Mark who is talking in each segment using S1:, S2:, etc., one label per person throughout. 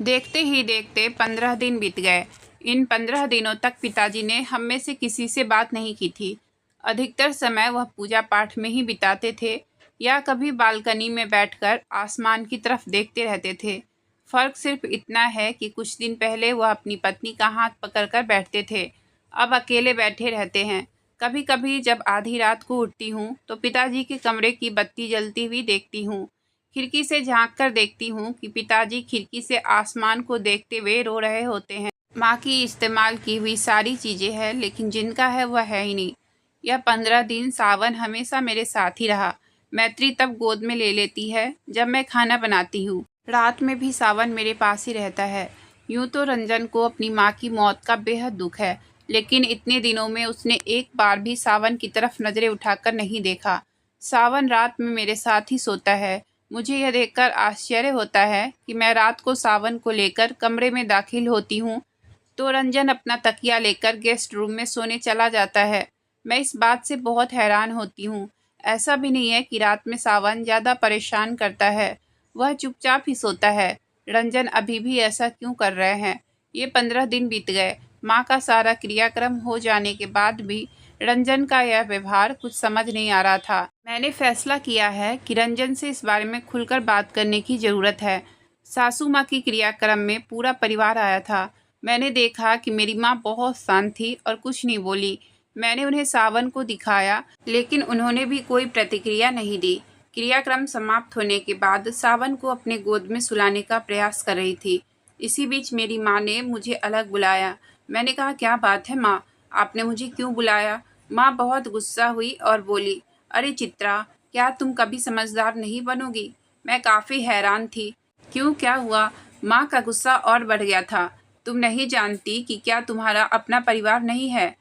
S1: देखते ही देखते 15 दिन बीत गए। इन 15 दिनों तक पिताजी ने हम में से किसी से बात नहीं की थी। अधिकतर समय वह पूजा पाठ में ही बिताते थे या कभी बालकनी में बैठकर आसमान की तरफ देखते रहते थे। फ़र्क सिर्फ इतना है कि कुछ दिन पहले वह अपनी पत्नी का हाथ पकड़कर बैठते थे, अब अकेले बैठे रहते हैं। कभी कभी जब आधी रात को उठती हूँ तो पिताजी के कमरे की बत्ती जलती हुई देखती हूँ। खिड़की से झांक कर देखती हूँ कि पिताजी खिड़की से आसमान को देखते हुए रो रहे होते हैं। माँ की इस्तेमाल की हुई सारी चीज़ें हैं, लेकिन जिनका है वह है ही नहीं। यह 15 दिन सावन हमेशा मेरे साथ ही रहा। मैत्री तब गोद में ले लेती है जब मैं खाना बनाती हूँ। रात में भी सावन मेरे पास ही रहता है। यूँ तो रंजन को अपनी माँ की मौत का बेहद दुख है, लेकिन इतने दिनों में उसने एक बार भी सावन की तरफ नज़रें उठाकर नहीं देखा। सावन रात में मेरे साथ ही सोता है। मुझे यह देखकर आश्चर्य होता है कि मैं रात को सावन को लेकर कमरे में दाखिल होती हूँ तो रंजन अपना तकिया लेकर गेस्ट रूम में सोने चला जाता है। मैं इस बात से बहुत हैरान होती हूँ। ऐसा भी नहीं है कि रात में सावन ज़्यादा परेशान करता है, वह चुपचाप ही सोता है। रंजन अभी भी ऐसा क्यों कर रहे हैं? ये 15 दिन बीत गए। माँ का सारा क्रियाक्रम हो जाने के बाद भी रंजन का यह व्यवहार कुछ समझ नहीं आ रहा था। मैंने फैसला किया है कि रंजन से इस बारे में खुलकर बात करने की ज़रूरत है। सासू माँ की क्रियाक्रम में पूरा परिवार आया था। मैंने देखा कि मेरी माँ बहुत शांत थी और कुछ नहीं बोली। मैंने उन्हें सावन को दिखाया, लेकिन उन्होंने भी कोई प्रतिक्रिया नहीं दी। क्रियाक्रम समाप्त होने के बाद सावन को अपने गोद में सुलाने का प्रयास कर रही थी। इसी बीच मेरी माँ ने मुझे अलग बुलाया। मैंने कहा, क्या बात है माँ, आपने मुझे क्यों बुलाया? माँ बहुत गुस्सा हुई और बोली, अरे चित्रा, क्या तुम कभी समझदार नहीं बनोगी? मैं काफ़ी हैरान थी। क्यों, क्या हुआ? माँ का गुस्सा और बढ़ गया था। तुम नहीं जानती कि क्या तुम्हारा अपना परिवार नहीं है?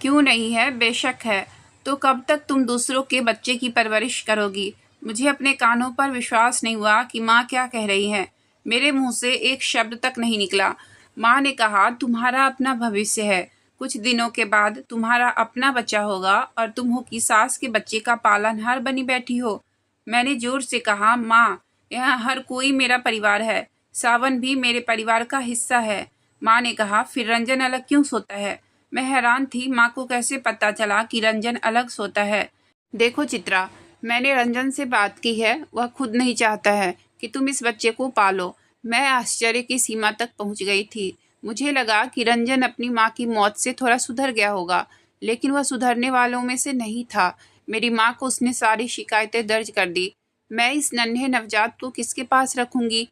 S1: क्यों नहीं है? बेशक है। तो कब तक तुम दूसरों के बच्चे की परवरिश करोगी? मुझे अपने कानों पर विश्वास नहीं हुआ कि माँ क्या कह रही है। मेरे मुंह से एक शब्द तक नहीं निकला। माँ ने कहा, तुम्हारा अपना भविष्य है। कुछ दिनों के बाद तुम्हारा अपना बच्चा होगा और तुम हो कि सास के बच्चे का पालनहार बनी बैठी हो। मैंने जोर से कहा, माँ, यहाँ हर कोई मेरा परिवार है। सावन भी मेरे परिवार का हिस्सा है। माँ ने कहा, फिर रंजन अलग क्यों सोता है? मैं हैरान थी, माँ को कैसे पता चला कि रंजन अलग सोता है। देखो चित्रा, मैंने रंजन से बात की है, वह खुद नहीं चाहता है कि तुम इस बच्चे को पालो। मैं आश्चर्य की सीमा तक पहुंच गई थी। मुझे लगा कि रंजन अपनी माँ की मौत से थोड़ा सुधर गया होगा, लेकिन वह सुधरने वालों में से नहीं था। मेरी माँ को उसने सारी शिकायतें दर्ज कर दी। मैं इस नन्हे नवजात को किसके पास रखूंगी?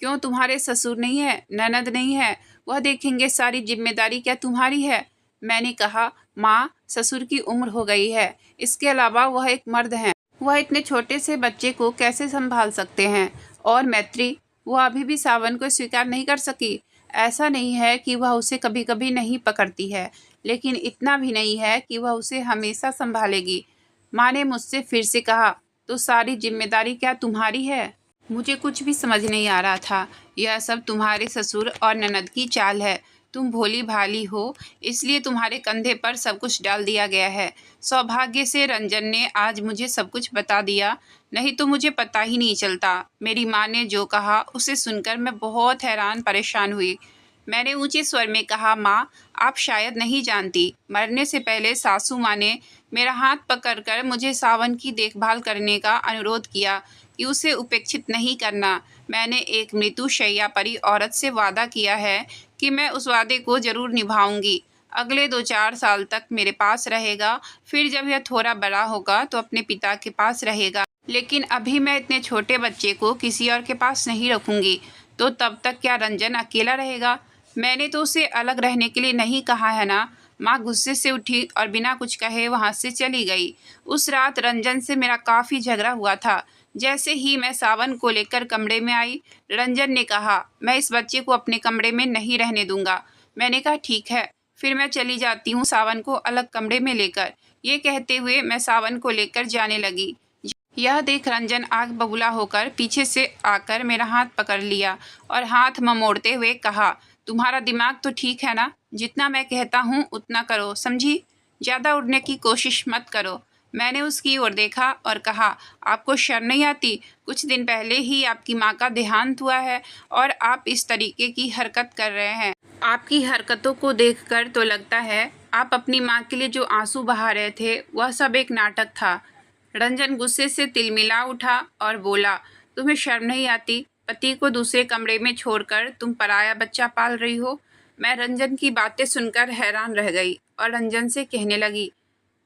S1: क्यों, तुम्हारे ससुर नहीं है, ननद नहीं है? वह देखेंगे। सारी जिम्मेदारी क्या तुम्हारी है? मैंने कहा, माँ, ससुर की उम्र हो गई है। इसके अलावा वह एक मर्द हैं। वह इतने छोटे से बच्चे को कैसे संभाल सकते हैं? और मैत्री, वह अभी भी सावन को स्वीकार नहीं कर सकी। ऐसा नहीं है कि वह उसे कभी कभी नहीं पकड़ती है, लेकिन इतना भी नहीं है कि वह उसे हमेशा संभालेगी। माँ ने मुझसे फिर से कहा, तो सारी जिम्मेदारी क्या तुम्हारी है? मुझे कुछ भी समझ नहीं आ रहा था। यह सब तुम्हारे ससुर और ननद की चाल है। तुम भोली भाली हो, इसलिए तुम्हारे कंधे पर सब कुछ डाल दिया गया है। सौभाग्य से रंजन ने आज मुझे सब कुछ बता दिया, नहीं तो मुझे पता ही नहीं चलता। मेरी माँ ने जो कहा उसे सुनकर मैं बहुत हैरान परेशान हुई। मैंने ऊंचे स्वर में कहा, माँ, आप शायद नहीं जानती, मरने से पहले सासू माँ ने मेरा हाथ पकड़कर मुझे सावन की देखभाल करने का अनुरोध किया कि उसे उपेक्षित नहीं करना। मैंने एक मृत्युशैया परी औरत से वादा किया है कि मैं उस वादे को ज़रूर निभाऊंगी। अगले 2-4 साल तक मेरे पास रहेगा, फिर जब यह थोड़ा बड़ा होगा तो अपने पिता के पास रहेगा। लेकिन अभी मैं इतने छोटे बच्चे को किसी और के पास नहीं रखूंगी। तो तब तक क्या रंजन अकेला रहेगा? मैंने तो उसे अलग रहने के लिए नहीं कहा है ना। माँ गुस्से से उठी और बिना कुछ कहे वहाँ से चली गई। उस रात रंजन से मेरा काफ़ी झगड़ा हुआ था। जैसे ही मैं सावन को लेकर कमरे में आई, रंजन ने कहा, मैं इस बच्चे को अपने कमरे में नहीं रहने दूंगा। मैंने कहा, ठीक है, फिर मैं चली जाती हूँ सावन को अलग कमरे में लेकर। ये कहते हुए मैं सावन को लेकर जाने लगी। यह देख रंजन आग बबूला होकर पीछे से आकर मेरा हाथ पकड़ लिया और हाथ ममोड़ते हुए कहा, तुम्हारा दिमाग तो ठीक है ना? जितना मैं कहता हूँ उतना करो, समझी? ज़्यादा उड़ने की कोशिश मत करो। मैंने उसकी ओर देखा और कहा, आपको शर्म नहीं आती? कुछ दिन पहले ही आपकी माँ का देहांत हुआ है और आप इस तरीके की हरकत कर रहे हैं। आपकी हरकतों को देखकर तो लगता है आप अपनी माँ के लिए जो आंसू बहा रहे थे वह सब एक नाटक था। रंजन गुस्से से तिलमिला उठा और बोला, तुम्हें शर्म नहीं आती? पति को दूसरे कमरे में छोड़कर तुम पराया बच्चा पाल रही हो। मैं रंजन की बातें सुनकर हैरान रह गई और रंजन से कहने लगी,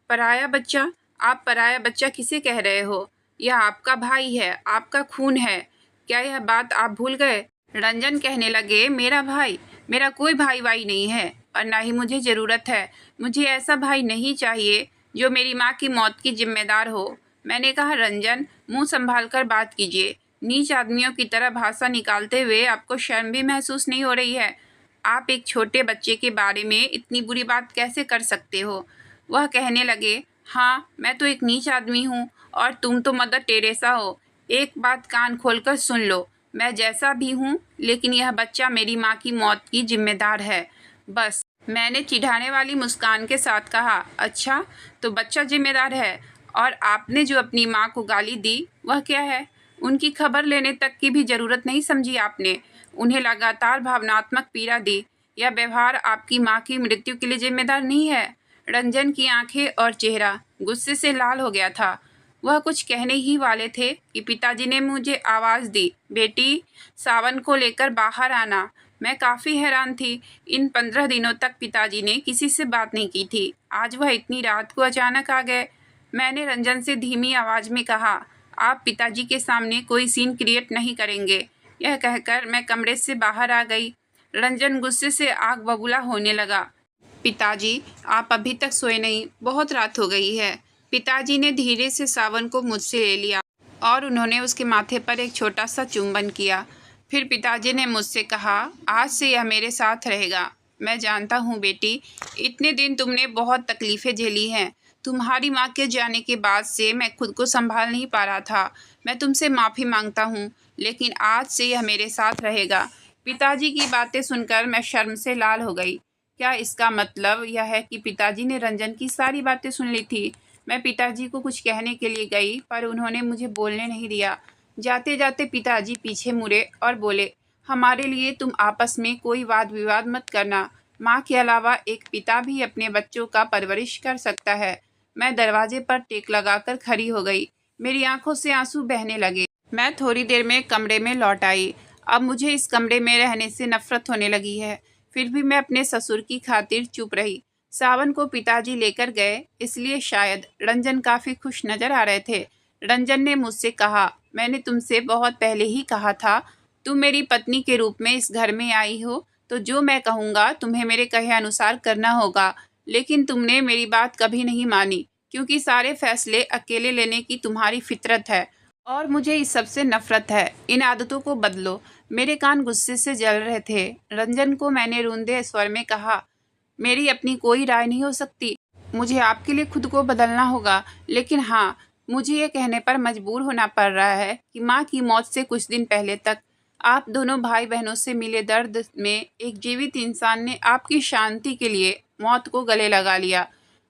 S1: पराया बच्चा? आप पराया बच्चा किसे कह रहे हो? यह आपका भाई है, आपका खून है। क्या यह बात आप भूल गए? रंजन कहने लगे, मेरा भाई? मेरा कोई भाई वाई नहीं है और ना ही मुझे ज़रूरत है। मुझे ऐसा भाई नहीं चाहिए जो मेरी माँ की मौत की जिम्मेदार हो। मैंने कहा, रंजन, मुंह संभाल कर बात कीजिए। नीच आदमियों की तरह भाषा निकालते हुए आपको शर्म भी महसूस नहीं हो रही है? आप एक छोटे बच्चे के बारे में इतनी बुरी बात कैसे कर सकते हो? वह कहने लगे, हाँ, मैं तो एक नीच आदमी हूँ और तुम तो मदर टेरेसा हो। एक बात कान खोलकर सुन लो, मैं जैसा भी हूँ, लेकिन यह बच्चा मेरी माँ की मौत की जिम्मेदार है, बस। मैंने चिढ़ाने वाली मुस्कान के साथ कहा, अच्छा, तो बच्चा जिम्मेदार है? और आपने जो अपनी माँ को गाली दी वह क्या है? उनकी खबर लेने तक की भी ज़रूरत नहीं समझी आपने। उन्हें लगातार भावनात्मक पीड़ा दी। यह व्यवहार आपकी माँ की मृत्यु के लिए जिम्मेदार नहीं है। रंजन की आंखें और चेहरा गुस्से से लाल हो गया था। वह कुछ कहने ही वाले थे कि पिताजी ने मुझे आवाज़ दी, बेटी, सावन को लेकर बाहर आना। मैं काफ़ी हैरान थी। इन 15 दिनों तक पिताजी ने किसी से बात नहीं की थी। आज वह इतनी रात को अचानक आ गए। मैंने रंजन से धीमी आवाज़ में कहा, आप पिताजी के सामने कोई सीन क्रिएट नहीं करेंगे। यह कहकर मैं कमरे से बाहर आ गई। रंजन गुस्से से आग बबूला होने लगा। पिताजी, आप अभी तक सोए नहीं, बहुत रात हो गई है। पिताजी ने धीरे से सावन को मुझसे ले लिया और उन्होंने उसके माथे पर एक छोटा सा चुंबन किया। फिर पिताजी ने मुझसे कहा, आज से यह मेरे साथ रहेगा। मैं जानता हूँ बेटी, इतने दिन तुमने बहुत तकलीफ़ें झेली हैं। तुम्हारी माँ के जाने के बाद से मैं खुद को संभाल नहीं पा रहा था। मैं तुमसे माफ़ी मांगता हूँ, लेकिन आज से यह मेरे साथ रहेगा। पिताजी की बातें सुनकर मैं शर्म से लाल हो गई। क्या इसका मतलब यह है कि पिताजी ने रंजन की सारी बातें सुन ली थी? मैं पिताजी को कुछ कहने के लिए गई, पर उन्होंने मुझे बोलने नहीं दिया। जाते जाते पिताजी पीछे मुड़े और बोले, हमारे लिए तुम आपस में कोई वाद विवाद मत करना। माँ के अलावा एक पिता भी अपने बच्चों का परवरिश कर सकता है। मैं दरवाजे पर टेक लगाकर खड़ी हो गई। मेरी आंखों से आंसू बहने लगे। मैं थोड़ी देर में कमरे में लौट आई। अब मुझे इस कमरे में रहने से नफरत होने लगी है। फिर भी मैं अपने ससुर की खातिर चुप रही। सावन को पिताजी लेकर गए, इसलिए शायद रंजन काफ़ी खुश नज़र आ रहे थे। रंजन ने मुझसे कहा, मैंने तुमसे बहुत पहले ही कहा था, तुम मेरी पत्नी के रूप में इस घर में आई हो, तो जो मैं कहूँगा तुम्हें मेरे कहे अनुसार करना होगा। लेकिन तुमने मेरी बात कभी नहीं मानी, क्योंकि सारे फैसले अकेले लेने की तुम्हारी फितरत है और मुझे इस सब से नफरत है। इन आदतों को बदलो। मेरे कान गुस्से से जल रहे थे। रंजन को मैंने रूंधे स्वर में कहा, मेरी अपनी कोई राय नहीं हो सकती। मुझे आपके लिए खुद को बदलना होगा। लेकिन हाँ, मुझे ये कहने पर मजबूर होना पड़ रहा है कि माँ की मौत से कुछ दिन पहले तक आप दोनों भाई बहनों से मिले दर्द में एक जीवित इंसान ने आपकी शांति के लिए मौत को गले लगा लिया।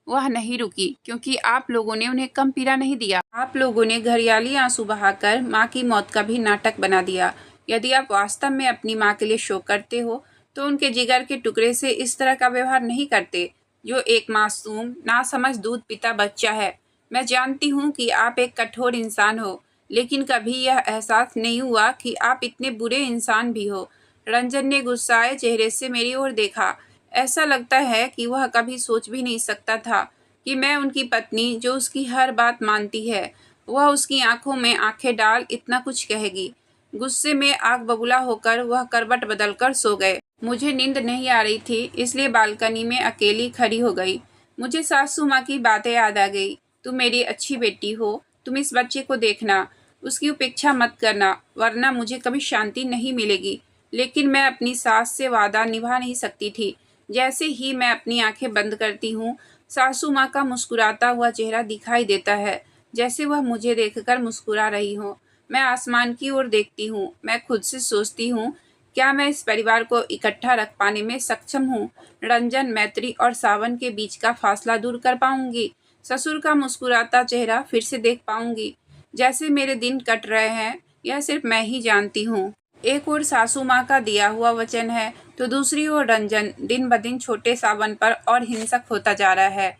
S1: वह नहीं रुकी, क्योंकि आप लोगों ने उन्हें कम पीड़ा नहीं दिया। आप लोगों ने घरियाली आंसू बहाकर माँ की मौत का भी नाटक बना दिया। यदि आप वास्तव में अपनी माँ के लिए शोक करते हो, तो उनके जिगर के टुकड़े से इस तरह का व्यवहार नहीं करते, जो एक मासूम नासमझ दूध पीता बच्चा है। मैं जानती हूँ कि आप एक कठोर इंसान हो, लेकिन कभी यह एहसास नहीं हुआ कि आप इतने बुरे इंसान भी हो। रंजन ने गुस्साए चेहरे से मेरी ओर देखा। ऐसा लगता है कि वह कभी सोच भी नहीं सकता था कि मैं उनकी पत्नी, जो उसकी हर बात मानती है, वह उसकी आंखों में आंखें डाल इतना कुछ कहेगी। गुस्से में आग बबूला होकर वह करवट बदलकर सो गए। मुझे नींद नहीं आ रही थी, इसलिए बालकनी में अकेली खड़ी हो गई। मुझे सासू माँ की बातें याद आ गई। तुम मेरी अच्छी बेटी हो, तुम इस बच्चे को देखना, उसकी उपेक्षा मत करना, वरना मुझे कभी शांति नहीं मिलेगी। लेकिन मैं अपनी सास से वादा निभा नहीं सकती थी। जैसे ही मैं अपनी आंखें बंद करती हूँ, सासू माँ का मुस्कुराता हुआ चेहरा दिखाई देता है, जैसे वह मुझे देखकर मुस्कुरा रही हो। मैं आसमान की ओर देखती हूँ। मैं खुद से सोचती हूँ, क्या मैं इस परिवार को इकट्ठा रख पाने में सक्षम हूँ? रंजन, मैत्री और सावन के बीच का फासला दूर कर पाऊंगी? ससुर का मुस्कुराता चेहरा फिर से देख पाऊंगी। जैसे मेरे दिन कट रहे हैं, यह सिर्फ मैं ही जानती हूँ। एक ओर सासू माँ का दिया हुआ वचन है, तो दूसरी ओर रंजन दिन ब दिन छोटे सावन पर और हिंसक होता जा रहा है।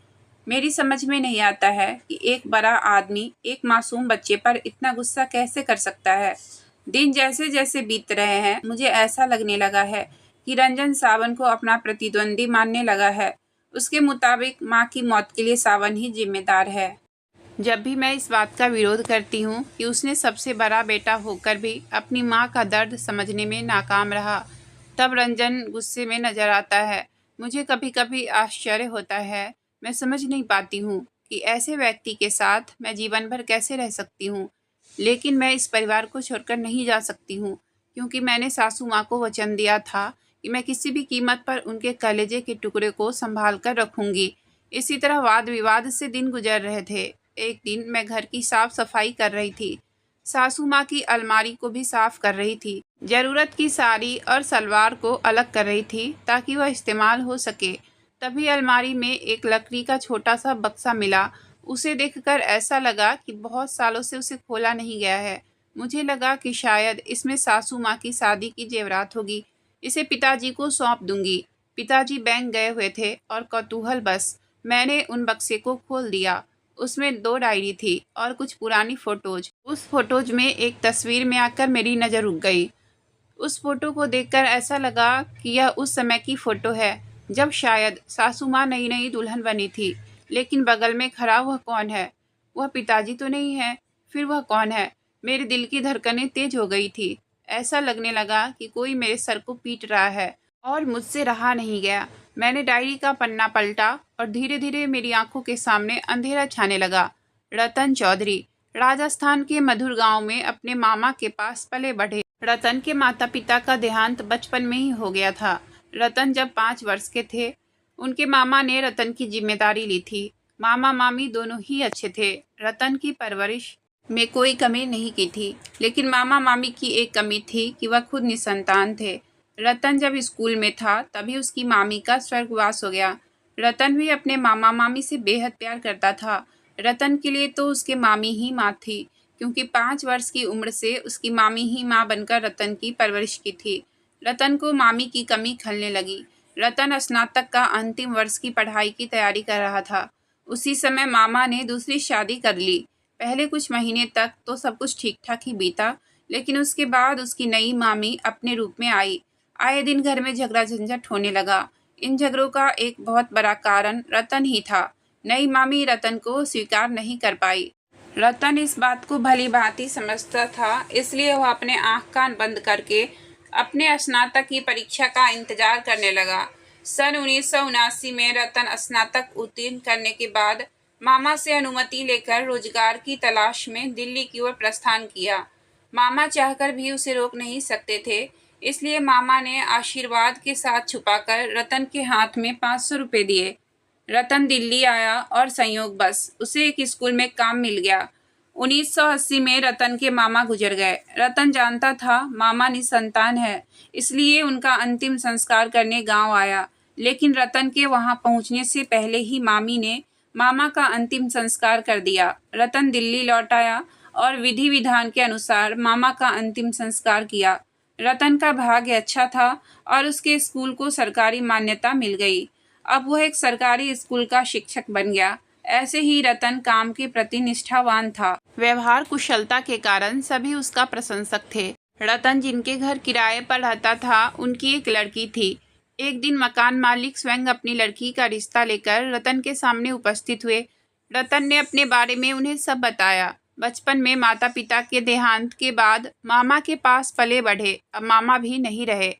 S1: मेरी समझ में नहीं आता है कि एक बड़ा आदमी एक मासूम बच्चे पर इतना गुस्सा कैसे कर सकता है। दिन जैसे जैसे बीत रहे हैं, मुझे ऐसा लगने लगा है कि रंजन सावन को अपना प्रतिद्वंदी मानने लगा है। उसके मुताबिक माँ की मौत के लिए सावन ही जिम्मेदार है। जब भी मैं इस बात का विरोध करती हूँ कि उसने सबसे बड़ा बेटा होकर भी अपनी माँ का दर्द समझने में नाकाम रहा, तब रंजन गुस्से में नजर आता है। मुझे कभी कभी आश्चर्य होता है। मैं समझ नहीं पाती हूँ कि ऐसे व्यक्ति के साथ मैं जीवन भर कैसे रह सकती हूँ। लेकिन मैं इस परिवार को छोड़कर नहीं जा सकती हूँ, क्योंकि मैंने सासू माँ को वचन दिया था कि मैं किसी भी कीमत पर उनके कलेजे के टुकड़े को संभाल कर रखूंगी। इसी तरह वाद विवाद से दिन गुजर रहे थे। एक दिन मैं घर की साफ सफाई कर रही थी। सासू माँ की अलमारी को भी साफ कर रही थी। जरूरत की साड़ी और सलवार को अलग कर रही थी ताकि वह इस्तेमाल हो सके। तभी अलमारी में एक लकड़ी का छोटा सा बक्सा मिला। उसे देखकर ऐसा लगा कि बहुत सालों से उसे खोला नहीं गया है। मुझे लगा कि शायद इसमें सासू माँ की शादी की जेवरात होगी। इसे पिताजी को सौंप दूंगी। पिताजी बैंक गए हुए थे और कौतूहल बस मैंने उन बक्से को खोल दिया। उसमें 2 डायरी थी और कुछ पुरानी फोटोज। उस फोटोज में एक तस्वीर में आकर मेरी नज़र रुक गई। उस फोटो को देखकर ऐसा लगा कि यह उस समय की फ़ोटो है जब शायद सासू माँ नई नई दुल्हन बनी थी। लेकिन बगल में खड़ा वह कौन है? वह पिताजी तो नहीं है। फिर वह कौन है? मेरे दिल की धड़कनें तेज हो गई थी। ऐसा लगने लगा कि कोई मेरे सर को पीट रहा है और मुझसे रहा नहीं गया। मैंने डायरी का पन्ना पलटा और धीरे धीरे मेरी आंखों के सामने अंधेरा छाने लगा। रतन चौधरी राजस्थान के मधुर गांव में अपने मामा के पास पले बढ़े। रतन के माता पिता का देहांत बचपन में ही हो गया था। रतन जब 5 वर्ष के थे, उनके मामा ने रतन की जिम्मेदारी ली थी। मामा मामी दोनों ही अच्छे थे। रतन की परवरिश में कोई कमी नहीं की थी, लेकिन मामा मामी की एक कमी थी कि वह खुद निसंतान थे। रतन जब स्कूल में था तभी उसकी मामी का स्वर्गवास हो गया। रतन भी अपने मामा मामी से बेहद प्यार करता था। रतन के लिए तो उसके मामी ही माँ थी, क्योंकि 5 वर्ष की उम्र से उसकी मामी ही माँ बनकर रतन की परवरिश की थी। रतन को मामी की कमी खलने लगी। रतन स्नातक का अंतिम वर्ष की पढ़ाई की तैयारी कर रहा था। उसी समय मामा ने दूसरी शादी कर ली। पहले कुछ महीने तक तो सब कुछ ठीक ठाक ही बीता, लेकिन उसके बाद उसकी नई मामी अपने रूप में आई। आए दिन घर में झगड़ा झंझट होने लगा। इन झगड़ों का एक बहुत बड़ा कारण रतन ही था। नई मामी रतन को स्वीकार नहीं कर पाई। रतन इस बात को भली भांति समझता था, इसलिए वह अपने आंख कान बंद करके अपने स्नातक की परीक्षा का इंतजार करने लगा। सन 1979 में रतन स्नातक उत्तीर्ण करने के बाद मामा से अनुमति लेकर रोजगार की तलाश में दिल्ली की ओर प्रस्थान किया। मामा चाहकर भी उसे रोक नहीं सकते थे, इसलिए मामा ने आशीर्वाद के साथ छुपाकर रतन के हाथ में 500 रुपये दिए। रतन दिल्ली आया और संयोगवश उसे एक स्कूल में काम मिल गया। 1980 में रतन के मामा गुजर गए। रतन जानता था मामा निसंतान है, इसलिए उनका अंतिम संस्कार करने गांव आया। लेकिन रतन के वहां पहुंचने से पहले ही मामी ने मामा का अंतिम संस्कार कर दिया। रतन दिल्ली लौट आया और विधि विधान के अनुसार मामा का अंतिम संस्कार किया। रतन का भाग्य अच्छा था और उसके स्कूल को सरकारी मान्यता मिल गई। अब वह एक सरकारी स्कूल का शिक्षक बन गया। ऐसे ही रतन काम के प्रति निष्ठावान था। व्यवहार कुशलता के कारण सभी उसका प्रशंसक थे। रतन जिनके घर किराए पर रहता था, उनकी एक लड़की थी। एक दिन मकान मालिक स्वयं अपनी लड़की का रिश्ता लेकर रतन के सामने उपस्थित हुए। रतन ने अपने बारे में उन्हें सब बताया। बचपन में माता पिता के देहांत के बाद मामा के पास पले बढ़े। अब मामा भी नहीं रहे।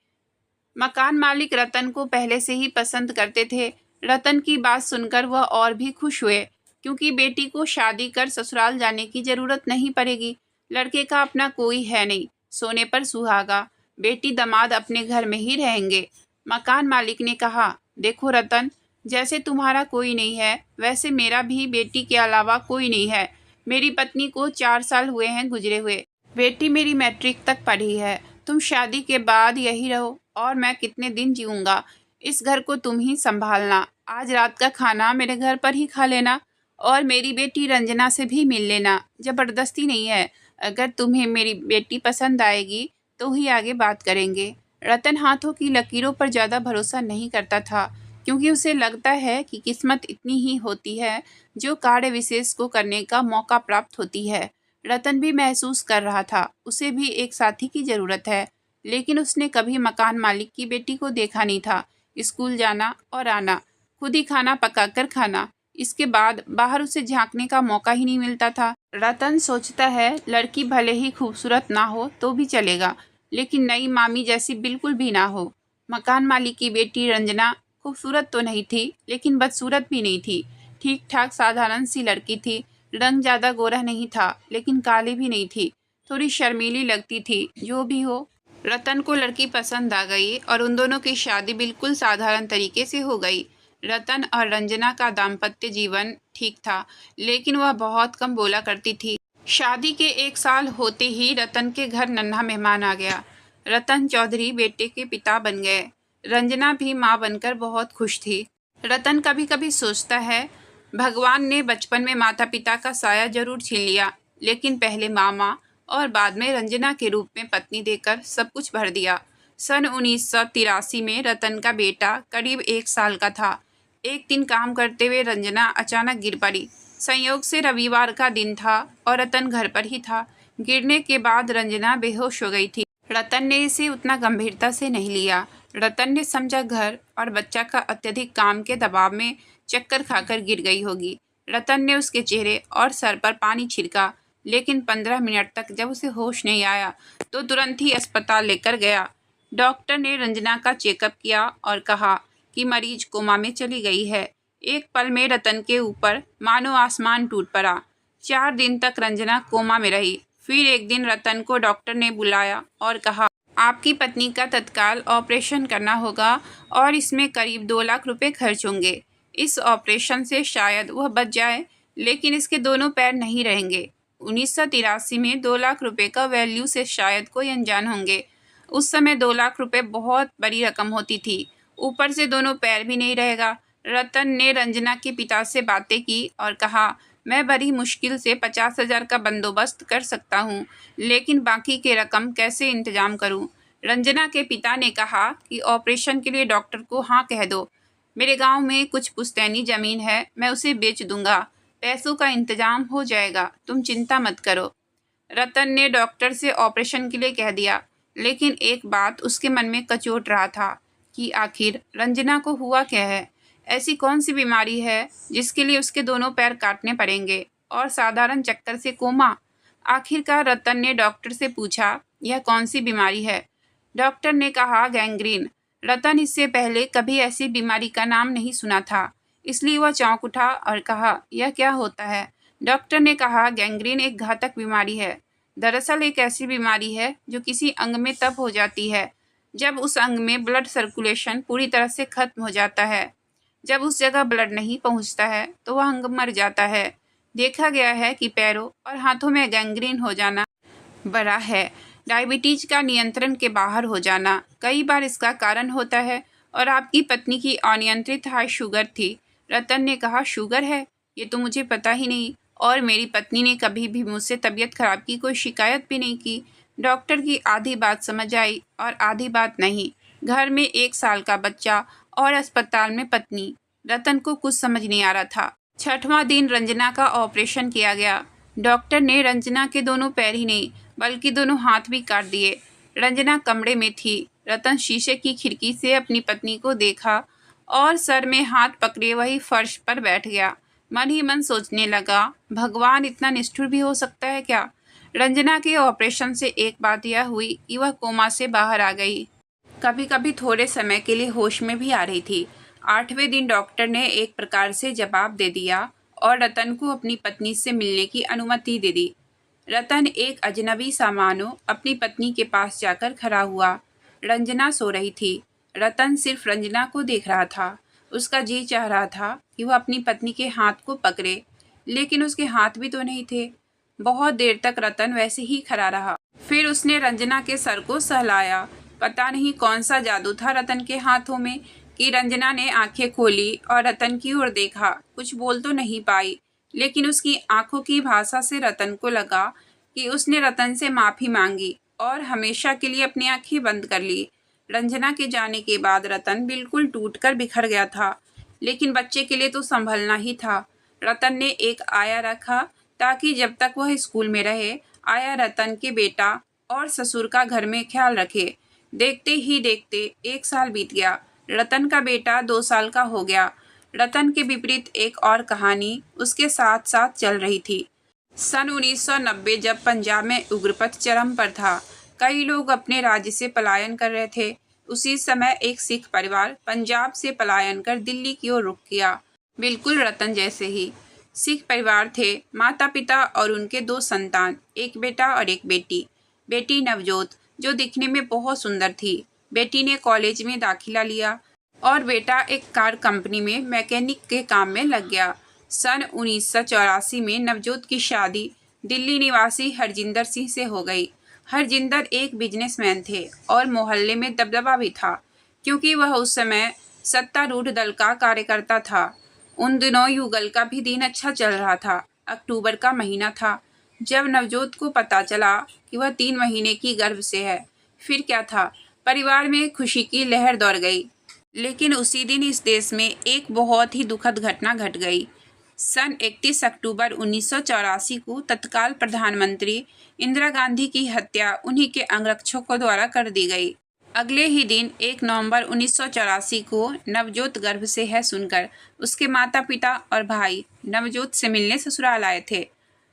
S1: मकान मालिक रतन को पहले से ही पसंद करते थे। रतन की बात सुनकर वह और भी खुश हुए, क्योंकि बेटी को शादी कर ससुराल जाने की जरूरत नहीं पड़ेगी। लड़के का अपना कोई है नहीं, सोने पर सुहागा। बेटी दामाद अपने घर में ही रहेंगे। मकान मालिक ने कहा, देखो रतन, जैसे तुम्हारा कोई नहीं है, वैसे मेरा भी बेटी के अलावा कोई नहीं है। मेरी पत्नी को 4 साल हुए हैं गुजरे हुए। बेटी मेरी मैट्रिक तक पढ़ी है। तुम शादी के बाद यही रहो और मैं कितने दिन जीऊँगा। इस घर को तुम ही संभालना। आज रात का खाना मेरे घर पर ही खा लेना और मेरी बेटी रंजना से भी मिल लेना, ज़बरदस्ती नहीं है। अगर तुम्हें मेरी बेटी पसंद आएगी तो ही आगे बात करेंगे। रतन हाथों की लकीरों पर ज़्यादा भरोसा नहीं करता था, क्योंकि उसे लगता है कि किस्मत इतनी ही होती है जो कार्य विशेष को करने का मौका प्राप्त होती है। रतन भी महसूस कर रहा था, उसे भी एक साथी की ज़रूरत है, लेकिन उसने कभी मकान मालिक की बेटी को देखा नहीं था। स्कूल जाना और आना, खुद ही खाना पकाकर खाना, इसके बाद बाहर उसे झांकने का मौका ही नहीं मिलता था। रतन सोचता है लड़की भले ही खूबसूरत ना हो तो भी चलेगा, लेकिन नई मामी जैसी बिल्कुल भी ना हो। मकान मालिक की बेटी रंजना खूबसूरत तो नहीं थी, लेकिन बदसूरत भी नहीं थी। ठीक ठाक साधारण सी लड़की थी। रंग ज़्यादा गोरा नहीं था, लेकिन काली भी नहीं थी। थोड़ी शर्मीली लगती थी। जो भी हो, रतन को लड़की पसंद आ गई और उन दोनों की शादी बिल्कुल साधारण तरीके से हो गई। रतन और रंजना का दाम्पत्य जीवन ठीक था, लेकिन वह बहुत कम बोला करती थी। शादी के 1 साल होते ही रतन के घर नन्हा मेहमान आ गया। रतन चौधरी बेटे के पिता बन गए। रंजना भी माँ बनकर बहुत खुश थी। रतन कभी कभी सोचता है, भगवान ने बचपन में माता पिता का साया जरूर छीन लिया, लेकिन पहले मामा और बाद में रंजना के रूप में पत्नी देकर सब कुछ भर दिया। सन 1983 में रतन का बेटा करीब 1 साल का था। एक दिन काम करते हुए रंजना अचानक गिर पड़ी। संयोग से रविवार का दिन था और रतन घर पर ही था। गिरने के बाद रंजना बेहोश हो गई थी। रतन ने इसे उतना गंभीरता से नहीं लिया। रतन ने समझा घर और बच्चा का अत्यधिक काम के दबाव में चक्कर खाकर गिर गई होगी। रतन ने उसके चेहरे और सर पर पानी छिड़का, लेकिन 15 मिनट तक जब उसे होश नहीं आया तो तुरंत ही अस्पताल लेकर गया। डॉक्टर ने रंजना का चेकअप किया और कहा कि मरीज कोमा में चली गई है। एक पल में रतन के ऊपर मानो आसमान टूट पड़ा। 4 दिन तक रंजना कोमा में रही। फिर एक दिन रतन को डॉक्टर ने बुलाया और कहा, आपकी पत्नी का तत्काल ऑपरेशन करना होगा और इसमें करीब 2 लाख रुपए खर्च होंगे। इस ऑपरेशन से शायद वह बच जाए, लेकिन इसके दोनों पैर नहीं रहेंगे। 1983 में 2 लाख रुपए का वैल्यू से शायद कोई अनजान होंगे। उस समय 2 लाख रुपए बहुत बड़ी रकम होती थी। ऊपर से दोनों पैर भी नहीं रहेगा। रतन ने रंजना के पिता से बातें की और कहा, मैं बड़ी मुश्किल से 50,000 का बंदोबस्त कर सकता हूँ, लेकिन बाकी के रकम कैसे इंतजाम करूँ। रंजना के पिता ने कहा कि ऑपरेशन के लिए डॉक्टर को हाँ कह दो। मेरे गांव में कुछ पुश्तैनी ज़मीन है, मैं उसे बेच दूंगा। पैसों का इंतजाम हो जाएगा, तुम चिंता मत करो। रतन ने डॉक्टर से ऑपरेशन के लिए कह दिया, लेकिन एक बात उसके मन में कचोट रहा था कि आखिर रंजना को हुआ क्या है। ऐसी कौन सी बीमारी है जिसके लिए उसके दोनों पैर काटने पड़ेंगे और साधारण चक्कर से कोमा। आखिरकार रतन ने डॉक्टर से पूछा, यह कौन सी बीमारी है। डॉक्टर ने कहा, गैंग्रीन। रतन इससे पहले कभी ऐसी बीमारी का नाम नहीं सुना था, इसलिए वह चौंक उठा और कहा, यह क्या होता है। डॉक्टर ने कहा, गैंग्रीन एक घातक बीमारी है। दरअसल एक ऐसी बीमारी है जो किसी अंग में तब हो जाती है जब उस अंग में ब्लड सर्कुलेशन पूरी तरह से खत्म हो जाता है। जब उस जगह ब्लड नहीं पहुंचता है तो वह अंग मर जाता है। देखा गया है कि पैरों और हाथों में गैंग्रीन हो जाना बड़ा है। डायबिटीज का नियंत्रण के बाहर हो जाना कई बार इसका कारण होता है, और आपकी पत्नी की अनियंत्रित हाई शुगर थी। रतन ने कहा, शुगर है? ये तो मुझे पता ही नहीं, और मेरी पत्नी ने कभी भी मुझसे तबीयत खराब की कोई शिकायत भी नहीं की। डॉक्टर की आधी बात समझ आई और आधी बात नहीं। घर में 1 साल का बच्चा और अस्पताल में पत्नी। रतन को कुछ समझ नहीं आ रहा था। 6वां दिन रंजना का ऑपरेशन किया गया। डॉक्टर ने रंजना के दोनों पैर ही नहीं बल्कि दोनों हाथ भी काट दिए। रंजना कमरे में थी। रतन शीशे की खिड़की से अपनी पत्नी को देखा और सर में हाथ पकड़े वही फर्श पर बैठ गया। मन ही मन सोचने लगा, भगवान इतना निष्ठुर भी हो सकता है क्या। रंजना के ऑपरेशन से एक बात यह हुई कि वह कोमा से बाहर आ गई। कभी कभी थोड़े समय के लिए होश में भी आ रही थी। 8वें दिन डॉक्टर ने एक प्रकार से जवाब दे दिया और रतन को अपनी पत्नी से मिलने की अनुमति दे दी। रतन एक अजनबी सा मानो अपनी पत्नी के पास जाकर खड़ा हुआ। रंजना सो रही थी। रतन सिर्फ रंजना को देख रहा था। उसका जी चाह रहा था कि वह अपनी पत्नी के हाथ को पकड़े, लेकिन उसके हाथ भी तो नहीं थे। बहुत देर तक रतन वैसे ही खड़ा रहा। फिर उसने रंजना के सर को सहलाया। पता नहीं कौन सा जादू था रतन के हाथों में कि रंजना ने आंखें खोली और रतन की ओर देखा। कुछ बोल तो नहीं पाई, लेकिन उसकी आंखों की भाषा से रतन को लगा कि उसने रतन से माफ़ी मांगी और हमेशा के लिए अपनी आंखें बंद कर ली। रंजना के जाने के बाद रतन बिल्कुल टूटकर बिखर गया था, लेकिन बच्चे के लिए तो संभलना ही था। रतन ने एक आया रखा ताकि जब तक वह स्कूल में रहे, आया रतन के बेटा और ससुर का घर में ख्याल रखे। देखते ही देखते 1 साल बीत गया। रतन का बेटा 2 साल का हो गया। रतन के विपरीत एक और कहानी उसके साथ साथ चल रही थी। सन 1990 जब पंजाब में उग्रपथ चरम पर था, कई लोग अपने राज्य से पलायन कर रहे थे। उसी समय एक सिख परिवार पंजाब से पलायन कर दिल्ली की ओर रुख किया, बिल्कुल रतन जैसे ही। सिख परिवार थे माता पिता और उनके 2 संतान, एक बेटा और एक बेटी। बेटी नवजोत, जो दिखने में बहुत सुंदर थी। बेटी ने कॉलेज में दाखिला लिया और बेटा एक कार कंपनी में मैकेनिक के काम में लग गया। सन 1984 में नवजोत की शादी दिल्ली निवासी हरजिंदर सिंह से हो गई। हरजिंदर एक बिजनेसमैन थे और मोहल्ले में दबदबा भी था, क्योंकि वह उस समय सत्तारूढ़ दल का कार्यकर्ता था। उन दिनों युगल का भी दिन अच्छा चल रहा था। अक्टूबर का महीना था जब नवजोत को पता चला कि वह 3 महीने की गर्भ से है। फिर क्या था, परिवार में खुशी की लहर दौड़ गई। लेकिन उसी दिन इस देश में एक बहुत ही दुखद घटना घट गई। सन 31 अक्टूबर 1984 को तत्काल प्रधानमंत्री इंदिरा गांधी की हत्या उन्हीं के अंगरक्षकों द्वारा कर दी गई। अगले ही दिन 1 नवंबर 1984 को नवजोत गर्भ से है सुनकर उसके माता पिता और भाई नवजोत से मिलने ससुराल आए थे।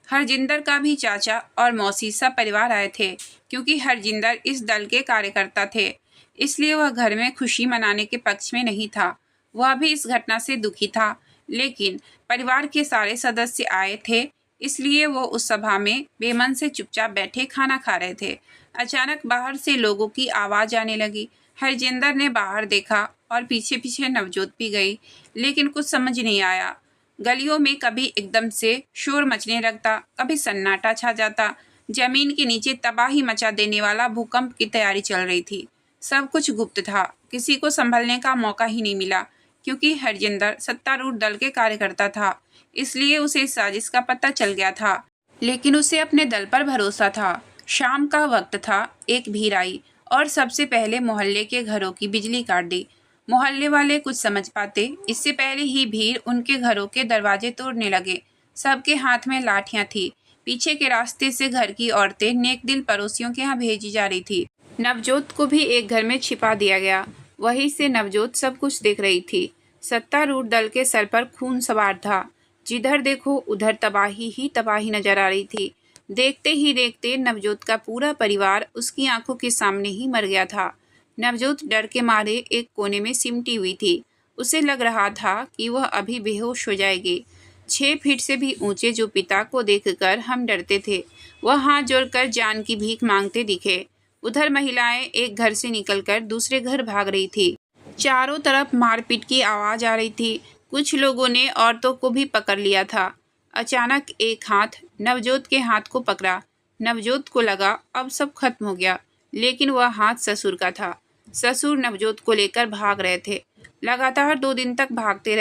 S1: हरजिंदर का भी चाचा और मौसी सब परिवार आए थे। क्योंकि हरजिंदर इस दल के कार्यकर्ता थे, इसलिए वह घर में खुशी मनाने के पक्ष में नहीं था। वह भी इस घटना से दुखी था, लेकिन परिवार के सारे सदस्य आए थे, इसलिए वो उस सभा में बेमन से चुपचाप बैठे खाना खा रहे थे। अचानक बाहर से लोगों की आवाज़ आने लगी। हरजिंदर ने बाहर देखा और पीछे पीछे नवजोत भी गई, लेकिन कुछ समझ नहीं आया। गलियों में कभी एकदम से शोर मचने लगता, कभी सन्नाटा छा जाता। जमीन के नीचे तबाही मचा देने वाला भूकंप की तैयारी चल रही थी। सब कुछ गुप्त था, किसी को संभलने का मौका ही नहीं मिला। क्योंकि हरजिंदर सत्तारूढ़ दल के कार्यकर्ता था, इसलिए उसे इस साजिश का पता चल गया था, लेकिन उसे अपने दल पर भरोसा था। शाम का वक्त था, एक भीड़ आई और सबसे पहले मोहल्ले के घरों की बिजली काट दी। मोहल्ले वाले कुछ समझ पाते इससे पहले ही भीड़ उनके घरों के दरवाजे तोड़ने लगे। सबके हाथ में लाठियां थी। पीछे के रास्ते से घर की औरतें नेक दिल पड़ोसियों के यहाँ भेजी जा रही थी। नवजोत को भी एक घर में छिपा दिया गया। वहीं से नवजोत सब कुछ देख रही थी। सत्तारूढ़ दल के सर पर खून सवार था। जिधर देखो उधर तबाही ही तबाही नजर आ रही थी। देखते ही देखते नवजोत का पूरा परिवार उसकी आंखों के सामने ही मर गया था। नवजोत डर के मारे एक कोने में सिमटी हुई थी। उसे लग रहा था कि वह अभी बेहोश हो जाएगी। 6 फीट से भी ऊंचे जो पिता को देखकर हम डरते थे, वह हाथ जोड़कर जान की भीख मांगते दिखे। उधर महिलाएं एक घर से निकलकर दूसरे घर भाग रही थी। चारों तरफ मारपीट की आवाज आ रही थी। कुछ लोगों ने औरतों को भी पकड़ लिया था। अचानक एक हाथ नवजोत के हाथ को पकड़ा। नवजोत को लगा अब सब खत्म हो गया, लेकिन वह हाथ ससुर का था। ससुर नवजोत को लेकर भाग रहे थे। लगातार 2 दिन तक भागते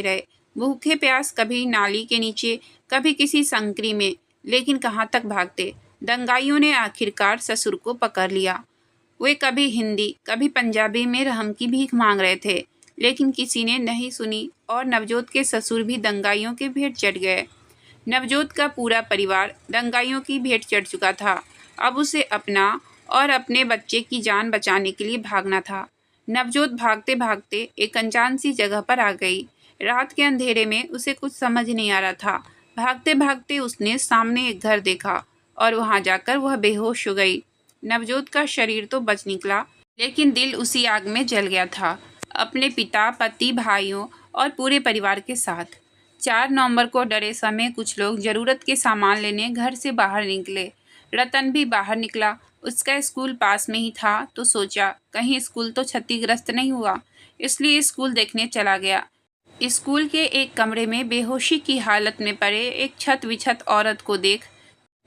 S1: रहे, भूखे प्यास, कभी नाली के नीचे, कभी किसी संकरी में, लेकिन कहाँ तक भागते। दंगाइयों ने आखिरकार ससुर को पकड़ लिया। वे कभी हिंदी कभी पंजाबी में रहम की भीख मांग रहे थे, लेकिन किसी ने नहीं सुनी और नवजोत के ससुर भी दंगाइयों के भेंट चढ़ गए। नवजोत का पूरा परिवार दंगाइयों की भेंट चढ़ चुका था। अब उसे अपना और अपने बच्चे की जान बचाने के लिए भागना था। नवजोत भागते भागते एक अनजान सी जगह पर आ गई। रात के अंधेरे में उसे कुछ समझ नहीं आ रहा था। भागते भागते उसने सामने एक घर देखा और वहां जाकर वह बेहोश हो गई। नवजोत का शरीर तो बच निकला, लेकिन दिल उसी आग में जल गया था, अपने पिता, पति, भाइयों और पूरे परिवार के साथ। 4 नवंबर को डरे समय कुछ लोग जरूरत के सामान लेने घर से बाहर निकले। रतन भी बाहर निकला। उसका स्कूल पास में ही था, तो सोचा कहीं स्कूल तो क्षतिग्रस्त नहीं हुआ, इसलिए स्कूल देखने चला गया। स्कूल के एक कमरे में बेहोशी की हालत में पड़े एक छत विछत औरत को देख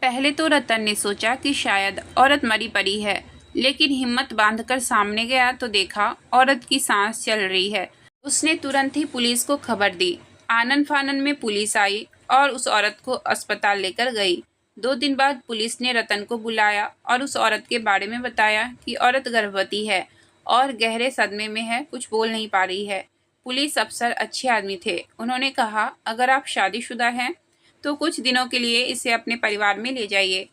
S1: पहले तो रतन ने सोचा कि शायद औरत मरी पड़ी है, लेकिन हिम्मत बांधकर सामने गया तो देखा औरत की सांस चल रही है। उसने तुरंत ही पुलिस को खबर दी। आनन फानन में पुलिस आई और उस औरत को अस्पताल लेकर गई। 2 दिन बाद पुलिस ने रतन को बुलाया और उस औरत के बारे में बताया कि औरत गर्भवती है और गहरे सदमे में है, कुछ बोल नहीं पा रही है। पुलिस अफसर अच्छे आदमी थे। उन्होंने कहा, अगर आप शादीशुदा हैं तो कुछ दिनों के लिए इसे अपने परिवार में ले जाइए।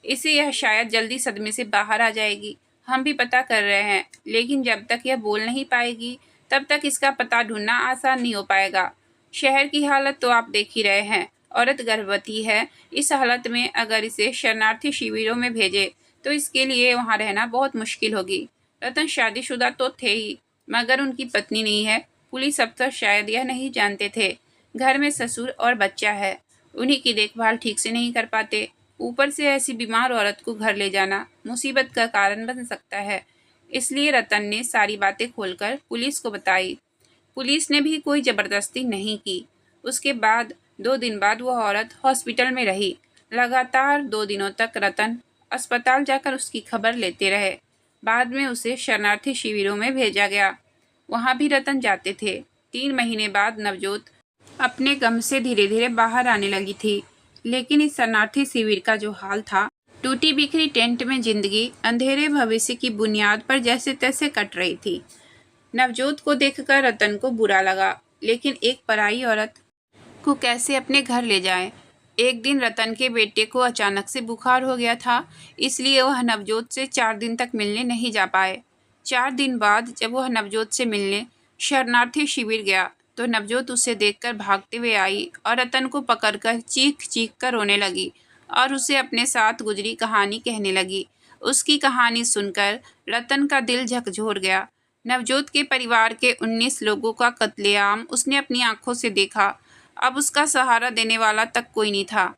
S1: इसे यह शायद जल्दी सदमे से बाहर आ जाएगी। हम भी पता कर रहे हैं, लेकिन जब तक यह बोल नहीं पाएगी तब तक इसका पता ढूंढना आसान नहीं हो पाएगा। शहर की हालत तो आप देख ही रहे हैं। औरत गर्भवती है। इस हालत में अगर इसे शरणार्थी शिविरों में भेजे तो इसके लिए वहाँ रहना बहुत मुश्किल होगी। रतन शादीशुदा तो थे ही, मगर उनकी पत्नी नहीं है। पुलिस अफसर शायद यह नहीं जानते थे। घर में ससुर और बच्चा है, उन्हीं की देखभाल ठीक से नहीं कर पाते। ऊपर से ऐसी बीमार औरत को घर ले जाना मुसीबत का कारण बन सकता है। इसलिए रतन ने सारी बातें खोलकर पुलिस को बताई। पुलिस ने भी कोई जबरदस्ती नहीं की। उसके बाद 2 दिन बाद वह औरत हॉस्पिटल में रही। लगातार 2 दिनों तक रतन अस्पताल जाकर उसकी खबर लेते रहे। बाद में उसे शरणार्थी शिविरों में भेजा गया। वहाँ भी रतन जाते थे। 3 महीने बाद नवजोत अपने गम से धीरे धीरे बाहर आने लगी थी। लेकिन इस शरणार्थी शिविर का जो हाल था, टूटी बिखरी टेंट में जिंदगी अंधेरे भविष्य की बुनियाद पर जैसे तैसे कट रही थी। नवजोत को देखकर रतन को बुरा लगा, लेकिन एक पराई औरत को कैसे अपने घर ले जाए। एक दिन रतन के बेटे को अचानक से बुखार हो गया था, इसलिए वह नवजोत से 4 दिन तक मिलने नहीं जा पाए। 4 दिन बाद जब वह नवजोत से मिलने शरणार्थी शिविर गया तो नवजोत उसे देखकर भागते हुए आई और रतन को पकड़कर चीख चीख कर रोने लगी और उसे अपने साथ गुजरी कहानी कहने लगी। उसकी कहानी सुनकर रतन का दिल झकझोर गया। नवजोत के परिवार के 19 लोगों का कत्लेआम उसने अपनी आंखों से देखा। अब उसका सहारा देने वाला तक कोई नहीं था।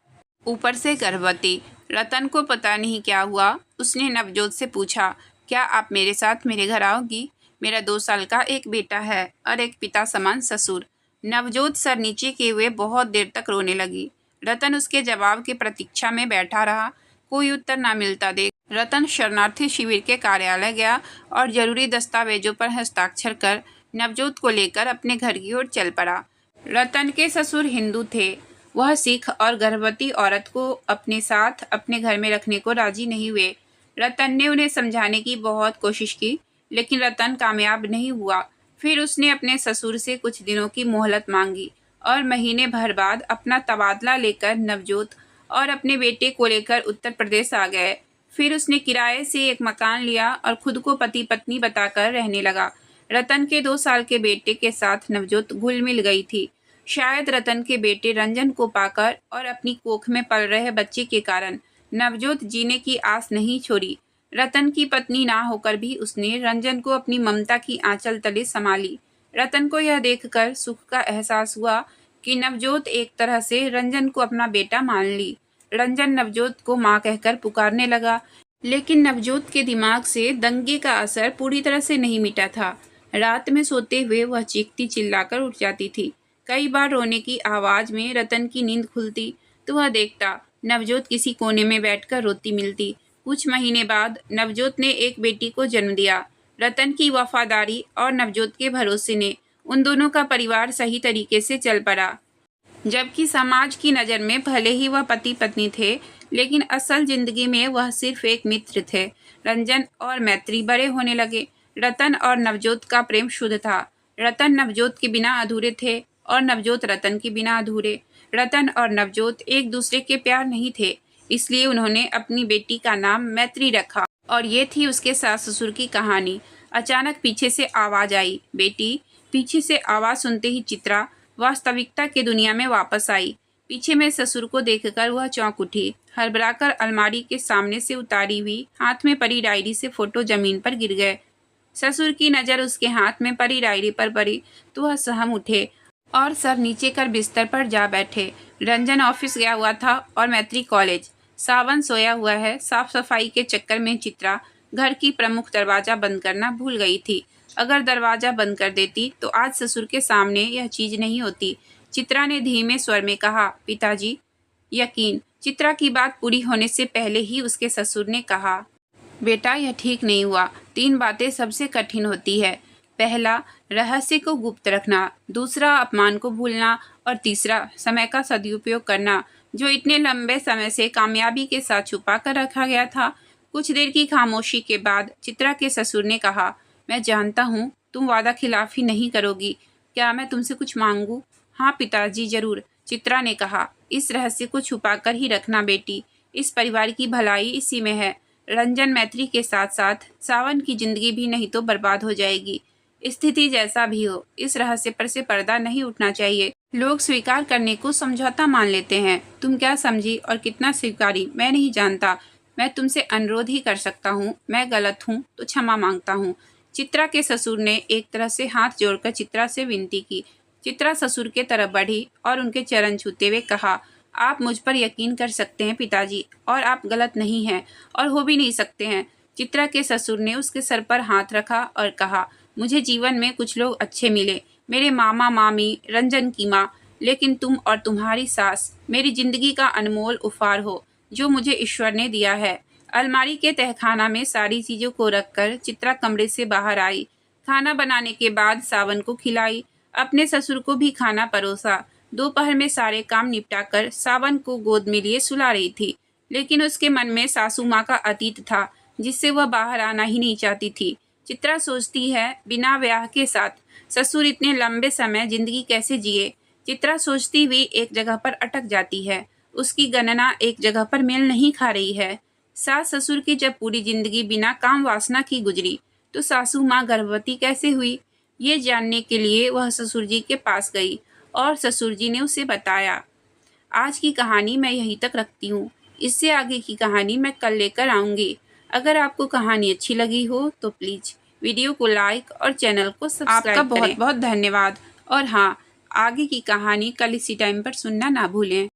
S1: ऊपर से गर्भवती। रतन को पता नहीं क्या हुआ। उसने नवजोत से पूछा, क्या आप मेरे साथ मेरे घर आओगी? मेरा 2 साल का एक बेटा है और एक पिता समान ससुर। नवजोत सर नीचे किए हुए बहुत देर तक रोने लगी। रतन उसके जवाब की प्रतीक्षा में बैठा रहा। कोई उत्तर ना मिलता देख रतन शरणार्थी शिविर के कार्यालय गया और जरूरी दस्तावेजों पर हस्ताक्षर कर नवजोत को लेकर अपने घर की ओर चल पड़ा। रतन के ससुर हिंदू थे। वह सिख और गर्भवती औरत को अपने साथ अपने घर में रखने को राजी नहीं हुए। रतन ने उन्हें समझाने की बहुत कोशिश की, लेकिन रतन कामयाब नहीं हुआ। फिर उसने अपने ससुर से कुछ दिनों की मोहलत मांगी और महीने भर बाद अपना तबादला लेकर नवजोत और अपने बेटे को लेकर उत्तर प्रदेश आ गए। फिर उसने किराए से एक मकान लिया और खुद को पति पत्नी बताकर रहने लगा। रतन के 2 साल के बेटे के साथ नवजोत घुल मिल गई थी। शायद रतन के बेटे रंजन को पाकर और अपनी कोख में पल रहे बच्चे के कारण नवजोत जीने की आस नहीं छोड़ी। रतन की पत्नी ना होकर भी उसने रंजन को अपनी ममता की आंचल तले संभाली। रतन को यह देखकर सुख का एहसास हुआ कि नवजोत एक तरह से रंजन को अपना बेटा मान ली। रंजन नवजोत को माँ कहकर पुकारने लगा, लेकिन नवजोत के दिमाग से दंगे का असर पूरी तरह से नहीं मिटा था। रात में सोते हुए वह चीखती चिल्लाकर उठ जाती थी। कई बार रोने की आवाज में रतन की नींद खुलती तो वह देखता नवजोत किसी कोने में बैठकर रोती मिलती। कुछ महीने बाद नवजोत ने एक बेटी को जन्म दिया। रतन की वफादारी और नवजोत के भरोसे ने उन दोनों का परिवार सही तरीके से चल पड़ा। जबकि समाज की नज़र में भले ही वह पति पत्नी थे, लेकिन असल जिंदगी में वह सिर्फ एक मित्र थे। रंजन और मैत्री बड़े होने लगे। रतन और नवजोत का प्रेम शुद्ध था। रतन नवजोत के बिना अधूरे थे और नवजोत रतन के बिना अधूरे। रतन और नवजोत एक दूसरे के प्यार नहीं थे, इसलिए उन्होंने अपनी बेटी का नाम मैत्री रखा। और ये थी उसके सास ससुर की कहानी। अचानक पीछे से आवाज आई, बेटी। पीछे से आवाज सुनते ही चित्रा वास्तविकता की दुनिया में वापस आई। पीछे में ससुर को देखकर वह चौंक उठी। हड़बड़ाकर अलमारी के सामने से उतारी हुई हाथ में पड़ी डायरी से फोटो जमीन पर गिर गए। ससुर की नज़र उसके हाथ में पड़ी डायरी पर पड़ी तो वह सहम उठे और सर नीचे कर बिस्तर पर जा बैठे। रंजन ऑफिस गया हुआ था और मैत्री कॉलेज। सावन सोया हुआ है। साफ सफाई के चक्कर में चित्रा घर की प्रमुख दरवाजा बंद करना भूल गई थी। अगर दरवाजा बंद कर देती तो आज ससुर के सामने यह चीज नहीं होती। चित्रा ने धीमे स्वर में कहा, पिताजी। यकीन। चित्रा की बात पूरी होने से पहले ही उसके ससुर ने कहा, बेटा यह ठीक नहीं हुआ। 3 बातें सबसे कठिन होती है, पहला, रहस्य को गुप्त रखना, दूसरा, अपमान को भूलना और तीसरा, समय का सदुपयोग करना, जो इतने लंबे समय से कामयाबी के साथ छुपा कर रखा गया था। कुछ देर की खामोशी के बाद चित्रा के ससुर ने कहा, मैं जानता हूँ तुम वादा खिलाफी नहीं करोगी। क्या मैं तुमसे कुछ मांगू? हाँ पिताजी, जरूर, चित्रा ने कहा। इस रहस्य को छुपा कर ही रखना बेटी। इस परिवार की भलाई इसी में है। रंजन मैत्री के साथ साथ सावन की जिंदगी भी नहीं तो बर्बाद हो जाएगी। स्थिति जैसा भी हो, इस रहस्य पर से पर्दा नहीं उठना चाहिए। लोग स्वीकार करने को समझौता मान लेते हैं। तुम क्या समझी और कितना स्वीकारी मैं नहीं जानता। मैं तुमसे अनुरोध ही कर सकता हूँ। मैं गलत हूँ तो क्षमा मांगता हूँ। चित्रा के ससुर ने एक तरह से हाथ जोड़कर चित्रा से विनती की। चित्रा ससुर के तरफ बढ़ी और उनके चरण छूते हुए कहा, आप मुझ पर यकीन कर सकते हैं पिताजी, और आप गलत नहीं हैं और हो भी नहीं सकते हैं। चित्रा के ससुर ने उसके सर पर हाथ रखा और कहा, मुझे जीवन में कुछ लोग अच्छे मिले, मेरे मामा मामी, रंजन की माँ, लेकिन तुम और तुम्हारी सास मेरी जिंदगी का अनमोल उपहार हो जो मुझे ईश्वर ने दिया है। अलमारी के तहखाना में सारी चीज़ों को रखकर चित्रा कमरे से बाहर आई। खाना बनाने के बाद सावन को खिलाई, अपने ससुर को भी खाना परोसा। दोपहर में सारे काम निपटाकर सावन को गोद में लिए सुला रही थी, लेकिन उसके मन में सासू माँ का अतीत था जिससे वह बाहर आना ही नहीं चाहती थी। चित्रा सोचती है, बिना ब्याह के साथ ससुर इतने लंबे समय जिंदगी कैसे जिए। चित्रा सोचती हुई एक जगह पर अटक जाती है। उसकी गणना एक जगह पर मेल नहीं खा रही है। सास ससुर की जब पूरी जिंदगी बिना काम वासना की गुजरी, तो सासू माँ गर्भवती कैसे हुई? ये जानने के लिए वह ससुर जी के पास गई और ससुर जी ने उसे बताया। आज की कहानी मैं यहीं तक रखती हूँ। इससे आगे की कहानी मैं कल लेकर आऊँगी। अगर आपको कहानी अच्छी लगी हो तो प्लीज़ वीडियो को लाइक और चैनल को सब्सक्राइब करें। बहुत बहुत धन्यवाद। और हाँ, आगे की कहानी कल इसी टाइम पर सुनना ना भूलें।